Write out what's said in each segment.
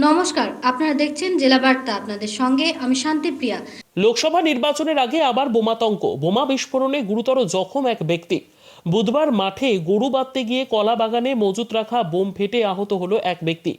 নমস্কার, আপনারা দেখছেন জেলা বার্তা। আপনাদের সঙ্গে আমি শান্তিপ্রিয়া। লোকসভা নির্বাচনের আগে আবার বোমাতঙ্ক, বোমা বিস্ফোরণে গুরুতর জখম এক ব্যক্তি। বুধবার মাঠে গরু বাঁধতে গিয়ে কলা বাগানে মজুত রাখা বোম ফেটে আহত হলো এক ব্যক্তি।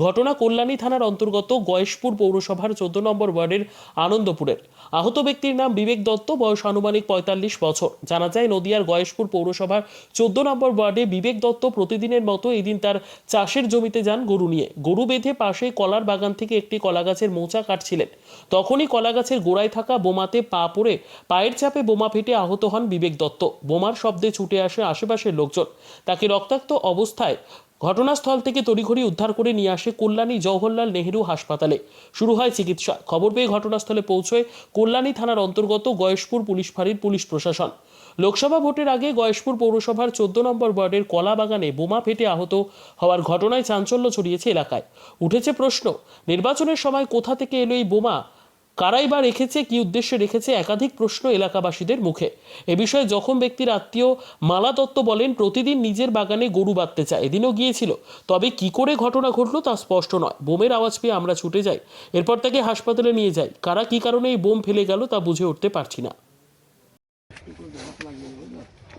ঘটনা কল্যাণী থানার অন্তর্গত গয়েশপুর পৌরসভার 14 নম্বর ওয়ার্ডের আনন্দপুরের। আহত ব্যক্তির নাম বিবেক দত্ত, বয়স আনুমানিক 45 বছর। জানা যায়, নদিয়ার গয়েশপুর পৌরসভার 14 নম্বর ওয়ার্ডে বিবেক দত্ত প্রতিদিনের মতো এদিন তার চাষের জমিতে যান গরু নিয়ে। গরু বেঁধে পাশে কলার বাগান থেকে একটি কলা গাছের মোচা কাটছিলেন। তখনই কলা গাছের গোড়ায় থাকা বোমাতে পা পড়ে পায়ের চাপে বোমা ফেটে আহত হন বিবেক দত্ত। বোমার শব্দে ছুটে আসে আশেপাশের লোকজন। তাকে রক্তাক্ত অবস্থায় ঘটনাস্থল থেকে তড়িঘড়ি উদ্ধার করে নিয়ে আসে কল্যাণী জওহরলাল নেহেরু হাসপাতালে। শুরু হয় চিকিৎসা। খবর পেয়ে ঘটনাস্থলে পৌঁছয় কল্যাণী থানার অন্তর্গত গয়েশপুর পুলিশ ফাঁড়ির পুলিশ প্রশাসন। লোকসভা ভোটের আগে গয়েশপুর পৌরসভার 14 নম্বর ওয়ার্ডের কলা বাগানে বোমা ফেটে আহত হওয়ার ঘটনায় চাঞ্চল্য ছড়িয়েছে এলাকায়। উঠেছে প্রশ্ন, নির্বাচনের সময় কোথা থেকে এলো এই বোমা? কারাই বা রেখেছে, কি উদ্দেশ্যে রেখেছে? একাধিক প্রশ্ন এলাকাবাসীদের মুখে। এ বিষয়ে জখম ব্যক্তির আত্মীয় মালা দত্ত বলেন, প্রতিদিন নিজের বাগানে গরু বাঁধতে চায়, এদিনও গিয়েছিল। তবে কি করে ঘটনা ঘটলো তা স্পষ্ট নয়। বোমের আওয়াজ পেয়ে আমরা ছুটে যাই, এরপর তাকে হাসপাতালে নিয়ে যাই। কারা কি কারণে এই বোম ফেলে গেল তা বুঝে উঠতে পারছি না।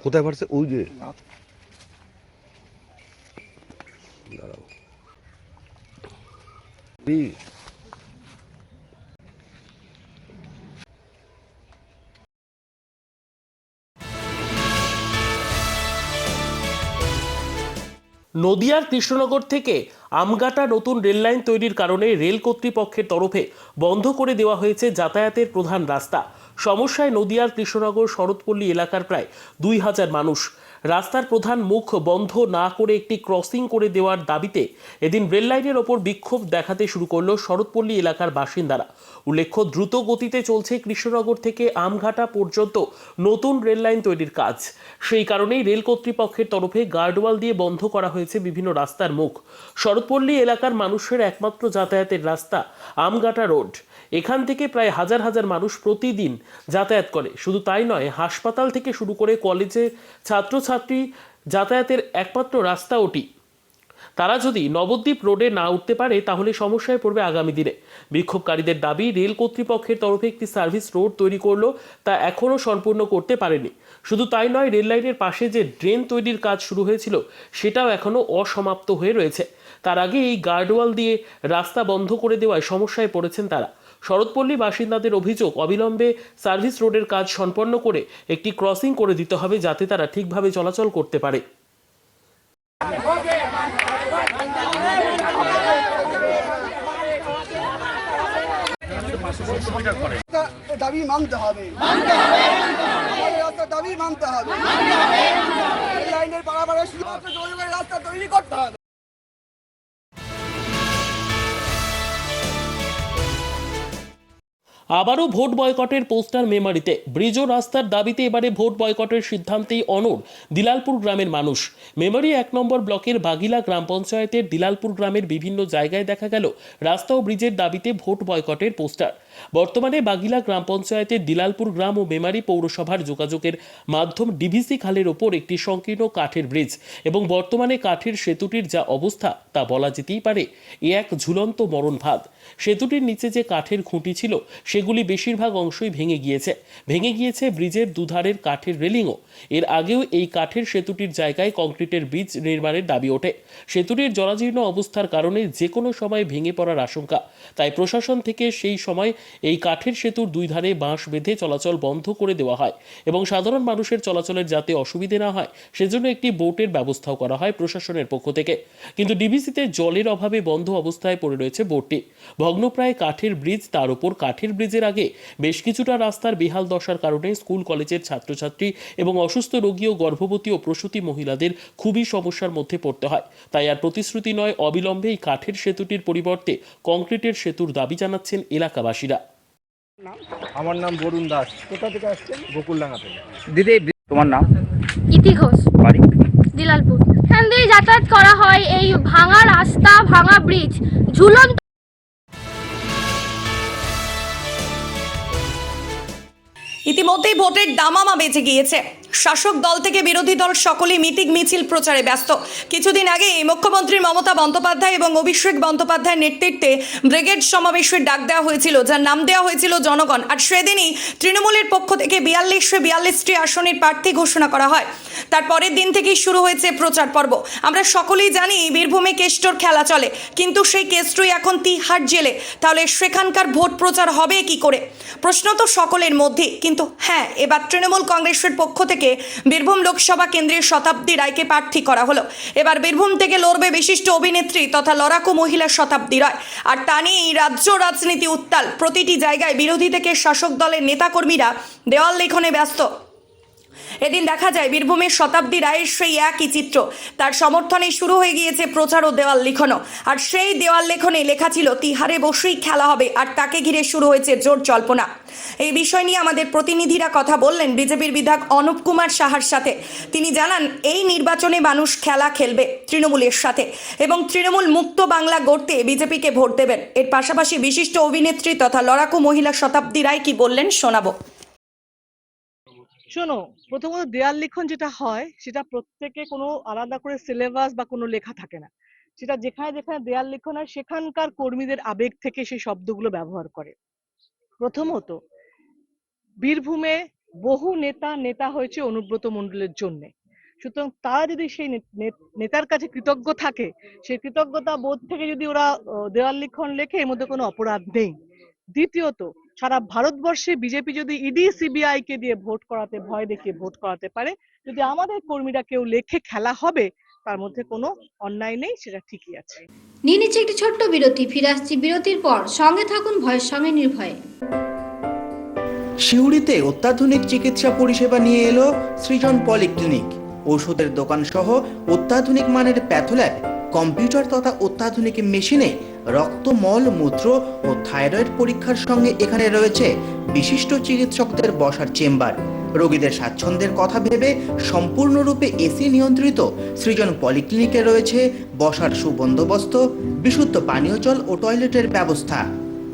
কোথায় পারছে? ওই যে দাঁড়াও। নদিয়ার কৃষ্ণনগর থেকে আমগাটা নতুন রেললাইন তৈরির কারণে রেল কর্তৃপক্ষের তরফে বন্ধ করে দেওয়া হয়েছে যাতায়াতের প্রধান রাস্তা। সমস্যায় নদিয়ার কৃষ্ণনগর শরৎপল্লী এলাকার প্রায় 2000 মানুষ। রাস্তার প্রধান মুখ বন্ধ না করে একটি ক্রসিং করে দেওয়ার দাবিতে এদিন রেললাইনের ওপর বিক্ষোভ দেখাতে শুরু করলো শরৎপল্লী এলাকার বাসিন্দারা। উল্লেখ্য, দ্রুত গতিতে চলছে কৃষ্ণনগর থেকে আমঘাটা পর্যন্ত নতুন রেললাইন তৈরির কাজ। সেই কারণেই রেল কর্তৃপক্ষের তরফে গার্ডওয়াল দিয়ে বন্ধ করা হয়েছে বিভিন্ন রাস্তার মুখ। শরৎপল্লী এলাকার মানুষের একমাত্র যাতায়াতের রাস্তা আমঘাটা রোড। এখান থেকে প্রায় হাজার হাজার মানুষ প্রতিদিন যাতায়াত করে। শুধু তাই নয়, হাসপাতাল থেকে শুরু করে কলেজের ছাত্রছাত্রী যাতায়াতের একমাত্র রাস্তা ওটি। তারা যদি নবদ্বীপ রোডে না উঠতে পারে তাহলে সমস্যায় পড়বে আগামী দিনে। বিক্ষোভকারীদের দাবি, রেল কর্তৃপক্ষের তরফে একটি সার্ভিস রোড তৈরি করলো, তা এখনও সম্পূর্ণ করতে পারেনি। শুধু তাই নয়, রেল লাইনের পাশে যে ড্রেন তৈরির কাজ শুরু হয়েছিল সেটাও এখনও অসমাপ্ত হয়ে রয়েছে। তার আগে এই গার্ডওয়াল দিয়ে রাস্তা বন্ধ করে দেওয়ায় সমস্যায় পড়েছেন তারা। শরৎপল্লী বাসিন্দাদের অভিযোগ, অবিলম্বে সার্ভিস রোডের কাজ সম্পন্ন করে একটি ক্রসিং করে দিতে হবে, যাতে তারা ঠিকভাবে চলাচল করতে পারে। দাবি মানতে হবে, দাবি মানতে হবে, লাইনের পাড়াপাড়া রাস্তা তৈরি করতে হবে। আবারও ভোট বয়কটের পোস্টার মেমারিতে। ব্রিজ ও রাস্তার দাবিতে এবারে ভোট বয়কটের সিদ্ধান্তেই অনড় দিলালপুর গ্রামের মানুষ। মেমারি 1 নম্বর ব্লকের বাগিলা গ্রাম পঞ্চায়েতের দিলালপুর গ্রামের বিভিন্ন জায়গায় দেখা গেল রাস্তা ও ব্রিজের দাবিতে ভোট বয়কটের পোস্টার। বর্তমানে বাগিলা গ্রাম পঞ্চায়েতের দিলালপুর গ্রাম ও মেমারি পৌরসভার যোগাযোগের মাধ্যম ডিভিসি খালের ওপর একটি সংকীর্ণ কাঠের ব্রিজ এবং বর্তমানে কাঠের সেতুটির যা অবস্থা তা বলা যেতেই পারে এ এক ঝুলন্ত মরণফাঁদ। সেতুটির নিচে যে কাঠের খুঁটি ছিল সেগুলি বেশিরভাগ অংশই ভেঙে গিয়েছে ব্রিজের দুধারের কাঠের রেলিংও। এর আগেও এই কাঠের সেতুটির জায়গায় কংক্রিটের ব্রিজ নির্মাণের দাবি ওঠে। সেতুটির জরাজীর্ণ অবস্থার কারণে যে কোনো সময় ভেঙে পড়ার আশঙ্কা। তাই প্রশাসন থেকে সেই সময় এই কাঠের সেতুর 2 ধারে বাঁশ বেঁধে চলাচল বন্ধ করে দেওয়া হয় এবং সাধারণ মানুষের চলাচলের যাতে অসুবিধে না হয় সেজন্য একটি বোটের ব্যবস্থাও করা হয় প্রশাসনের পক্ষ থেকে। কিন্তু ডিভিসিতে জলের অভাবে বন্ধ অবস্থায় পড়ে রয়েছে বোটটি। ভগ্নপ্রায় কাঠের ব্রিজ, তার উপর কাঠের ব্রিজের আগে বেশ কিছুটা রাস্তার বেহাল দশার কারণে স্কুল কলেজের ছাত্রছাত্রী এবং অসুস্থ রোগী ও গর্ভবতী ও প্রসূতি মহিলাদের খুবই সমস্যার মধ্যে পড়তে হয়। তাই আর প্রতিশ্রুতি নয়, অবিলম্বে এই কাঠের সেতুটির পরিবর্তে কংক্রিটের সেতুর দাবি জানাচ্ছেন এলাকাবাসীরা। আমার নাম বরুণ দাস। কোথা থেকে আসছেন? গোকুলডাঙ্গা থেকে। দিদি, তোমার নাম? ইতি ঘোষ, বাড়ি দিলালপুর। এখান দিয়ে যাতায়াত করা হয়, এই ভাঙা রাস্তা, ভাঙা ব্রিজ, ঝুলন্ত। ইতিমধ্যেই ভোটের দামামা বেজে গিয়েছে। শাসক দল থেকে বিরোধী দল সকলেই মিটিং মিছিল প্রচারে ব্যস্ত। কিছুদিন আগে মুখ্যমন্ত্রী মমতা বন্দ্যোপাধ্যায় এবং অভিষেক বন্দ্যোপাধ্যায়ের নেতৃত্বে ব্রিগেড সমাবেশের ডাক দেওয়া হয়েছিল, যার নাম দেওয়া হয়েছিল জনগণ। আর সেদিনই তৃণমূলের পক্ষ থেকে 42টি আসনের প্রার্থী ঘোষণা করা হয়। তার পরের দিন থেকেই শুরু হয়েছে প্রচার পর্ব। আমরা সকলেই জানি বীরভূমে কেষ্টর খেলা চলে, কিন্তু সেই কেষ্টই এখন তিহার জেলে। তাহলে সেখানকার ভোট প্রচার হবে কি করে? প্রশ্ন তো সকলের মধ্যে। কিন্তু হ্যাঁ, এবার তৃণমূল কংগ্রেসের পক্ষ থেকে বীরভূম লোকসভা কেন্দ্রের শতাব্দী রায়কে প্রার্থী করা হলো। এবার বীরভূম থেকে লড়বে বিশিষ্ট অভিনেত্রী তথা লড়াকু মহিলা শতাব্দী রায়। আর তা নিয়েই রাজ্য রাজনীতি উত্তাল। প্রতিটি জায়গায় বিরোধী থেকে শাসক দলের নেতাকর্মীরা দেওয়াল লিখনে ব্যস্ত। এদিন দেখা যায় বীরভূমের শতাব্দী রায়ের সেই একই চিত্র। তার সমর্থনে শুরু হয়ে গিয়েছে প্রচার ও দেওয়াল লিখনও। আর সেই দেওয়াল লেখনে লেখা ছিল তিহারে বসেই খেলা হবে। আর তাকে ঘিরে শুরু হয়েছে জোর জল্পনা। এই বিষয় নিয়ে আমাদের প্রতিনিধিরা কথা বললেন বিজেপির বিধায়ক অনুপ কুমার সাহার সাথে। তিনি জানান, এই নির্বাচনে মানুষ খেলা খেলবে তৃণমূলের সাথে এবং তৃণমূল মুক্ত বাংলা গড়তে বিজেপিকে ভোট দেবেন। এর পাশাপাশি বিশিষ্ট অভিনেত্রী তথা লড়াকু মহিলা শতাব্দী রায় কি বললেন শোনাবো। শোনো, প্রথমত দেয়াল লিখন যেটা হয় সেটা প্রত্যেকে কোনো আলাদা করে সিলেবাস বা কোনো লেখা থাকে না। সেটা যেখানে যেখানে দেয়াল লিখন হয় সেখানকার কর্মীদের আবেগ থেকে সেই শব্দগুলো ব্যবহার করে। প্রথমত, বীরভূমে বহু নেতা হয়েছে অনুব্রত মণ্ডলের জন্য। সুতরাং তারা যদি সেই নেতার কাছে কৃতজ্ঞ থাকে, সেই কৃতজ্ঞতা বোধ থেকে যদি ওরা দেওয়াল লিখন লেখে, এর মধ্যে কোনো অপরাধ নেই। দ্বিতীয়ত, সারা ভারতবর্ষে বিজেপি যদি ইডি সিবিআই কে দিয়ে ভোট করাতে, ভয় দেখিয়ে ভোট করাতে পারে, যদি আমাদের কর্মীরা কেউ লেখে খেলা হবে, তার মধ্যে কোনো অন্যায় নেই, সেটা ঠিকই আছে। নিয়ে নিচ্ছে একটি ছোট্ট বিরতি। ফিরে আসছি বিরতির পর। সঙ্গে থাকুন ভয়ের সঙ্গে নির্ভয়ে। সিউড়িতে অত্যাধুনিক চিকিৎসা পরিষেবা নিয়ে এলো সৃজন পলিক্লিনিক। ওষুধের দোকান সহ অত্যাধুনিক মানের প্যাথোল্যাব, কম্পিউটার তথা অত্যাধুনিক মেশিনে রক্ত, মল, মূত্র ও থাইরয়েড পরীক্ষার সঙ্গে এখানে রয়েছে বিশিষ্ট চিকিৎসকদের বসার চেম্বার। রোগীদের স্বাচ্ছন্দ্যের কথা ভেবে সম্পূর্ণরূপে এসি নিয়ন্ত্রিত সৃজন পলিক্লিনিকে রয়েছে বসার সুবন্দোবস্ত, বিশুদ্ধ পানীয় জল ও টয়লেটের ব্যবস্থা।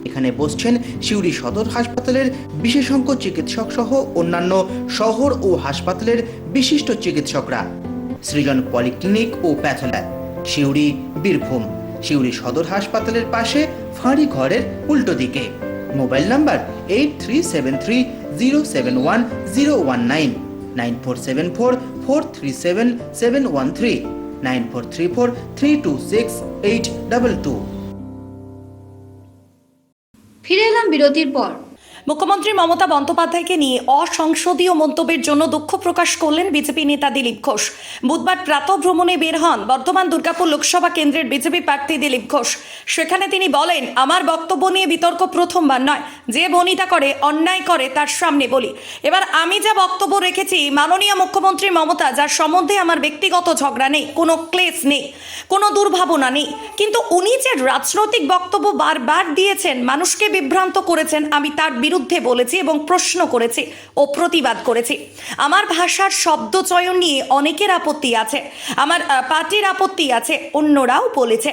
এখানে বসছেন সিউড়ি সদর হাসপাতালের বিশেষজ্ঞ চিকিৎসক সহ অন্যান্য শহর ও হাসপাতালের বিশিষ্ট চিকিৎসকরা। সৃজন পলিক্লিনিক ও প্যাথোল্যাব, সিউড়ি, বীরভূম। সিউড়ি সদর হাসপাতালের পাশে ফাঁড়ি ঘরের উল্টো দিকে। Mobile number 8373071019, 9474437713, 9434326822। ফিরে এলাম বিরতির পর। মুখ্যমন্ত্রী মমতা বন্দ্যোপাধ্যায়কে নিয়ে অসংসদীয় মন্তব্যের জন্য দুঃখ প্রকাশ করলেন বিজেপি নেতা দিলীপ ঘোষ। বুধবার প্রাতঃভ্রমণে বের হন বর্ধমান দুর্গাপুর লোকসভা কেন্দ্রের বিজেপি প্রার্থী দিলীপ ঘোষ। সেখানে তিনি বলেন, আমার বক্তব্য নিয়ে বিতর্ক প্রথমবার নয়। যে বনিতা করে, অন্যায় করে, তার সামনে বলি। এবার আমি যা বক্তব্য রেখেছি, মাননীয় মুখ্যমন্ত্রী মমতা, যার সম্বন্ধে আমার ব্যক্তিগত ঝগড়া নেই, কোনো ক্লেশ নেই, কোনো দুর্ভাবনা নেই, কিন্তু উনি যে রাজনৈতিক বক্তব্য বারবার দিয়েছেন, মানুষকে বিভ্রান্ত করেছেন, আমি তার বিরুদ্ধে বলেছি এবং প্রশ্ন করেছি ও প্রতিবাদ করেছি। আমার ভাষার শব্দ চয়ন নিয়ে অনেকের আপত্তি আছে, আমার পার্টির আপত্তি আছে, অন্যরাও বলেছে।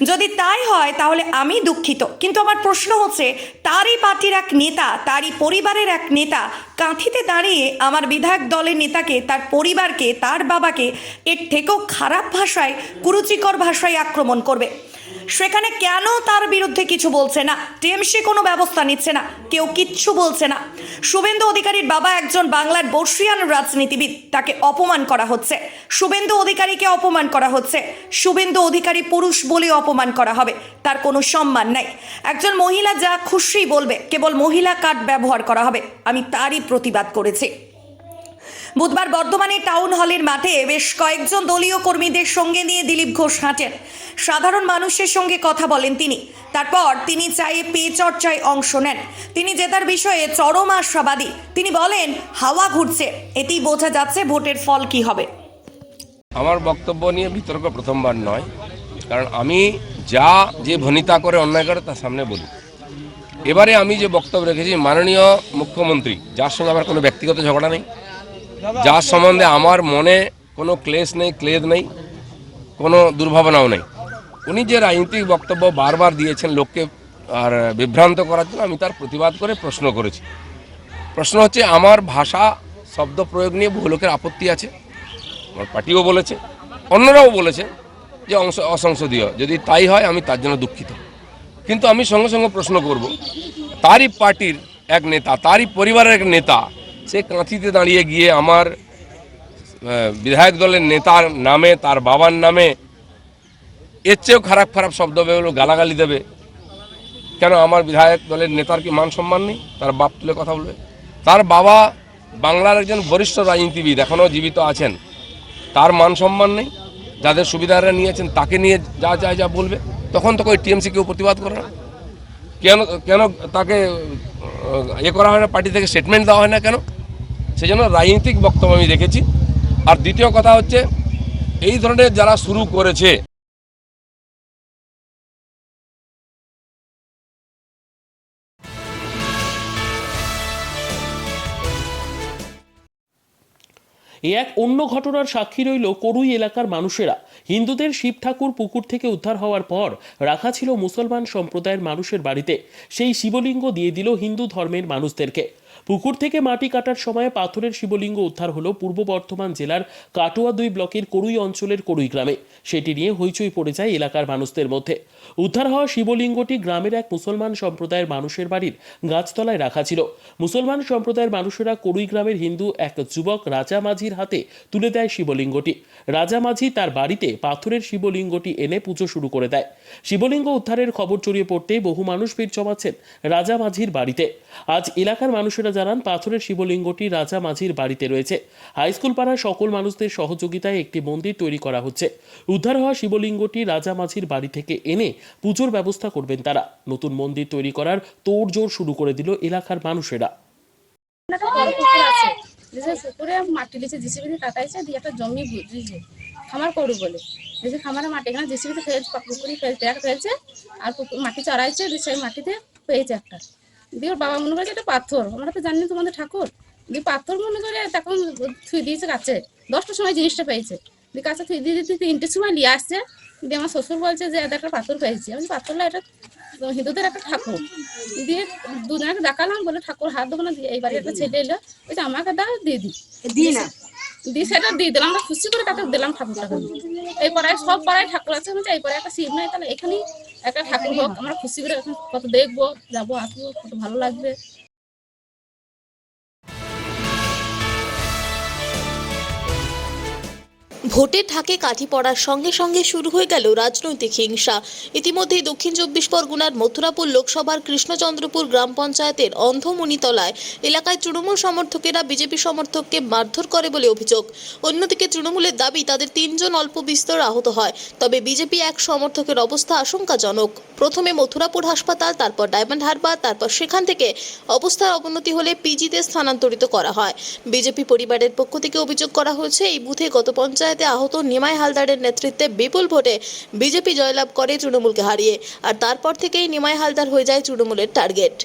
যদি তাই হয় তাহলে আমি দুঃখিত, কিন্তু আমার প্রশ্ন হচ্ছে, তারই পার্টির এক নেতা, তারই পরিবারের এক নেতা কাঁথিতে দাঁড়িয়ে আমার বিধায়ক দলের নেতাকে, তার পরিবারকে, তার বাবাকে এর থেকেও খারাপ ভাষায়, কুরুচিকর ভাষায় আক্রমণ করবে। সেখানে কেন তার বিরুদ্ধে কিছু বলছে না? টিএমসি কোনো ব্যবস্থা নিচ্ছে না, কেউ কিচ্ছু বলছে না। শুভেন্দু অধিকারীর বাবা একজন বাংলার বর্ষিয়ান রাজনীতিবিদ, তাকে অপমান করা হচ্ছে। শুভেন্দু অধিকারীকে অপমান করা হচ্ছে। শুভেন্দু অধিকারী পুরুষ বলে অপমান করা হবে, তার কোনো সম্মান নাই। একজন মহিলা যা খুশি বলবে, কেবল মহিলা কার্ড ব্যবহার করা হবে। আমি তারই প্রতিবাদ করেছি। বুধবার বর্ধমানে টাউন হলের মাঠে বেশ কয়েকজন দলীয় কর্মীদের সঙ্গে নিয়ে দিলীপ ঘোষ হাঁটেন। সাধারণ মানুষের সঙ্গে কথা বলেন তিনি। তারপর তিনি চায়ে পে চর্চায় অংশ নেন। তিনি জেতার বিষয়ে চরম আশাবাদী। তিনি বলেন, হাওয়া ঘুরছে, এতেই বোঝা যাচ্ছে ভোটের ফল কি হবে। আমার বক্তব্য নিয়ে বিতর্ক প্রথমবার নয়, কারণ আমি যে ভনিতা করে, অন্যায় করে, তার সামনে বলি। এবারে আমি যে বক্তব্য রেখেছি, মাননীয় মুখ্যমন্ত্রী, যার সঙ্গে আমার কোনো ব্যক্তিগত ঝগড়া নেই, যার সম্বন্ধে আমার মনে কোনো ক্লেশ নেই, ক্লেদ নেই, কোনো দুর্ভাবনাও নেই, উনি যে রাজনৈতিক বক্তব্য বারবার দিয়েছেন লোককে আর বিভ্রান্ত করার জন্য, আমি তার প্রতিবাদ করে প্রশ্ন করেছি। প্রশ্ন হচ্ছে, আমার ভাষা শব্দ প্রয়োগ নিয়ে বহু লোকের আপত্তি আছে, আমার পার্টিও বলেছে, অন্যরাও বলেছে যে অসংসদীয়। যদি তাই হয় আমি তার জন্য দুঃখিত, কিন্তু আমি সঙ্গে সঙ্গে প্রশ্ন করব, তারই পার্টির এক নেতা, তারই পরিবারের এক নেতা, সে কাঁথিতে দাঁড়িয়ে গিয়ে আমার বিধায়ক দলের নেতার নামে, তার বাবার নামে এর চেয়েও খারাপ খারাপ শব্দ বেরোলো, গালাগালি দেবে। কেন আমার বিধায়ক দলের নেতার কি মান সম্মান নেই? তার বাপ তুলে কথা বলবে? তার বাবা বাংলার একজন বরিষ্ঠ রাজনীতিবিদ, এখনও জীবিত আছেন, তার মান সম্মান নেই? যাদের সুবিধারা নিয়েছেন তাকে নিয়ে যা বলবে, তখন তো ওই টিএমসি কেউ প্রতিবাদ করে না। কেন তাকে করা হয় না, পার্টি থেকে স্টেটমেন্ট দেওয়া হয় না কেন? সেজন্য রাজনৈতিক বক্তব্য আমি রেখেছি। আর দ্বিতীয় কথা হচ্ছে, এই ধরনের যারা শুরু করেছে, এক অন্য ঘটনার সাক্ষী রইল করুই এলাকার মানুষেরা। হিন্দুদের শিব ঠাকুর পুকুর থেকে উদ্ধার হওয়ার পর রাখা ছিল মুসলমান সম্প্রদায়ের মানুষের বাড়িতে, সেই শিবলিঙ্গ দিয়ে দিল হিন্দু ধর্মের মানুষদেরকে। পুকুর থেকে মাটি কাটার সময় পাথরের শিবলিঙ্গ উদ্ধার হলো পূর্ব বর্ধমান জেলার কাটোয়া 2 ব্লকের করুই অঞ্চলের করুই গ্রামে। সেটি নিয়ে হইচই পড়ে যায় এলাকার মানুষদের মধ্যে। উদ্ধার হওয়া শিবলিঙ্গটি গ্রামের এক মুসলমান সম্প্রদায়ের মানুষের বাড়ির গাছতলায় রাখা ছিল। মুসলমান সম্প্রদায়ের মানুষেরা করুই গ্রামের হিন্দু এক যুবক রাজা মাঝির হাতে তুলে দেয় শিবলিঙ্গটি। রাজা মাঝি তার বাড়িতে পাথরের শিবলিঙ্গটি এনে পুজো শুরু করে দেয়। শিবলিঙ্গ উদ্ধারের খবর ছড়িয়ে পড়তেই বহু মানুষ ভিড় জমাচ্ছেন রাজা মাঝির বাড়িতে। আজ এলাকার মানুষেরা জানান, পাথরের শিবলিঙ্গটি রাজা মাঝির বাড়িতে রয়েছে। হাইস্কুল পাড়ার সকল মানুষদের সহযোগিতায় একটি মন্দির তৈরি করা হচ্ছে। উদ্ধার হওয়া শিবলিঙ্গটি রাজা মাঝির বাড়ি থেকে এনে পুজোর ব্যবস্থা করবেন তারা। নতুন মন্দির তৈরি করার তোড়জোড় শুরু করে দিল এলাকার মানুষেরা। পুকুরে মাটি দিয়েছে, জিসিবিতে কাটাইছে, দিয়ে একটা জমি বুঝিয়েছে খামার করু বলে, দেখে খামারের মাটি এখানে জিসিবিতে ফেলছে, পুকুরি ফেলছে আর মাটি চড়াইছে, সেই মাটিতে পেয়েছে একটা। দিয়ে ওর বাবা মনে করেছে এটা পাথর, আমরা তো জানি তোমাদের ঠাকুর, দিয়ে পাথর মনে করে তখন থুই দিয়েছে কাছে। 10টার সময় জিনিসটা পেয়েছে, দিয়ে কাছে থুই দিয়ে 3টের সময় নিয়ে আসছে। দিয়ে আমার শ্বশুর বলছে যে এটা একটা পাথর পেয়েছি। আমি পাথরটা এটা হিন্দুদের একটা ঠাকুর। দিয়ে দুজনকে দেখালাম, বলে ঠাকুর হাত দেবো না, দিয়ে এইবারে একটা ছেলে এলো, ওই যে আমাকে দাও দিয়ে দিই না, দিয়ে সেটা দিয়ে দিলাম। আমরা খুশি করে তাকে দিলাম ঠাকুরটা। এই পাড়ায় সব পাড়ায় ঠাকুর আছে, এই পাড়ায় একটা শিব নাই, তাহলে এখানেই একটা ঠাকুর হোক। আমরা খুশি করে এখন কত দেখবো, যাবো, আসবো, কত ভালো লাগবে। ভোটের ঢাকে কাঠি পড়ার সঙ্গে সঙ্গে শুরু হয়ে গেল রাজনৈতিক হিংসা। ইতিমধ্যে দক্ষিণ 24 পরগনার মথুরাপুর লোকসভার কৃষ্ণচন্দ্রপুর গ্রাম পঞ্চায়েতের অন্ধমণিতলায় এলাকায় তৃণমূল সমর্থকেরা বিজেপি সমর্থককে মারধর করে বলে অভিযোগ। অন্যদিকে তৃণমূলের দাবি তাদের 3 জন অল্প বিস্তর আহত হয়, তবে বিজেপি এক সমর্থকের অবস্থা আশঙ্কাজনক। প্রথমে মথুরাপুর হাসপাতাল, তারপর ডায়মন্ড হারবার, তারপর সেখান থেকে অবস্থার অবনতি হলে পিজিতে স্থানান্তরিত করা হয়। বিজেপি পরিবারের পক্ষ থেকে অভিযোগ করা হয়েছে, এই বুথে গত পঞ্চায়েতে আহত নিমাই হালদারের নেতৃত্বে বিপুল ভোটে বিজেপি জয়লাভ করে তৃণমূলকে হারিয়ে, আর তারপর থেকেই নিমাই হালদার হয়ে যায় তৃণমূলের টার্গেট।